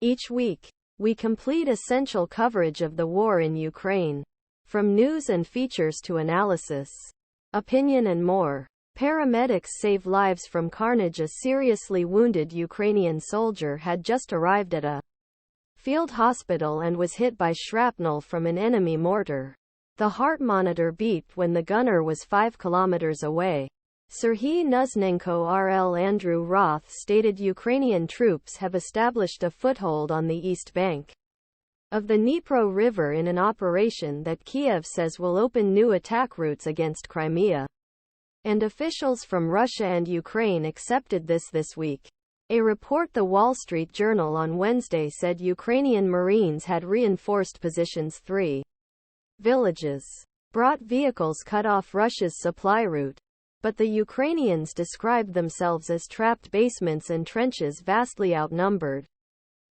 Each week, we complete essential coverage of the war in Ukraine. From news and features to analysis, opinion and more. Paramedics save lives from carnage. A seriously wounded Ukrainian soldier had just arrived at a field hospital and was hit by shrapnel from an enemy mortar. The heart monitor beeped when the gunner was 5 kilometers away. Serhii NuzhnenkoRL Andrew Roth stated Ukrainian troops have established a foothold on the east bank of the Dnipro River in an operation that Kiev says will open new attack routes against Crimea. And officials from Russia and Ukraine accepted this week. A report the Wall Street Journal on Wednesday said Ukrainian Marines had reinforced positions 3 villages, brought vehicles cut off Russia's supply route. But the Ukrainians described themselves as trapped basements and trenches vastly outnumbered.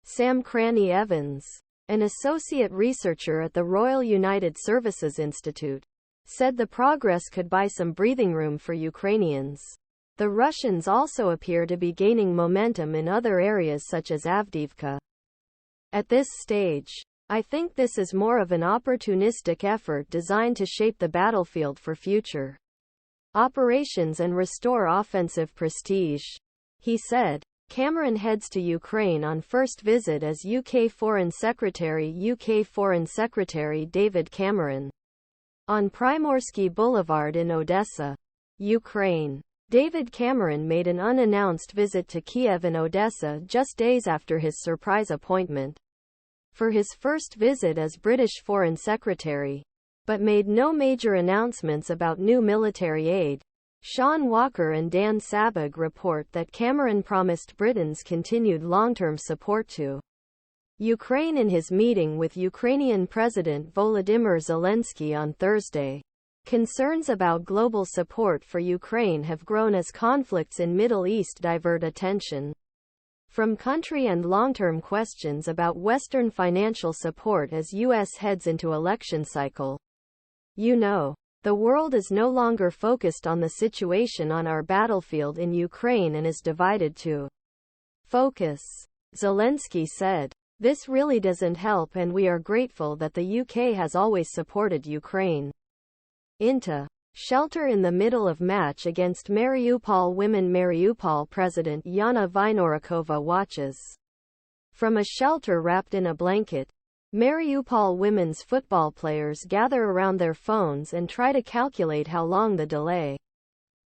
Sam Cranny-Evans, an associate researcher at the Royal United Services Institute, said the progress could buy some breathing room for Ukrainians. The Russians also appear to be gaining momentum in other areas such as Avdiivka. At this stage, I think this is more of an opportunistic effort designed to shape the battlefield for future operations and restore offensive prestige, he said. Cameron heads to Ukraine on first visit as UK Foreign Secretary David Cameron on Prymorskyi Boulevard in Odessa, Ukraine. David Cameron made an unannounced visit to Kiev and Odessa just days after his surprise appointment for his first visit as British Foreign Secretary, but made no major announcements about new military aid. Shaun and Dan Sabbagh report that Cameron promised Britain's continued long-term support to Ukraine in his meeting with Ukrainian President Volodymyr Zelenskiy on Thursday. Concerns about global support for Ukraine have grown as conflicts in Middle East divert attention from country and long-term questions about Western financial support as U.S. heads into election cycle. The world is no longer focused on the situation on our battlefield in Ukraine and is divided to focus, Zelensky said. This really doesn't help, and we are grateful that the UK has always supported Ukraine. Into shelter in the middle of match against Mariupol Women Mariupol. President Yana Vynorukova watches from a shelter wrapped in a blanket. Mariupol women's football players gather around their phones and try to calculate how long the delay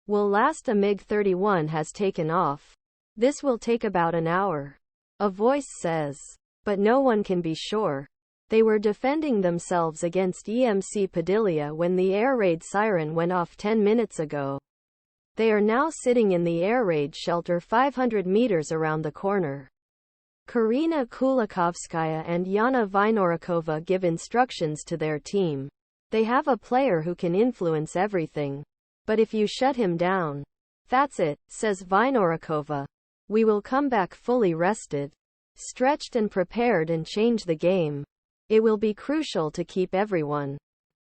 will last. A MiG-31 has taken off. This will take about an hour, a voice says. But no one can be sure. They were defending themselves against EMC-Podillya when the air raid siren went off 10 minutes ago. They are now sitting in the air raid shelter 500 meters around the corner. Karyna, Kulakovskaya and Yana Vynorukova give instructions to their team. They have a player who can influence everything. But if you shut him down, that's it, says Vynorukova. We will come back fully rested, stretched and prepared and change the game. It will be crucial to keep everyone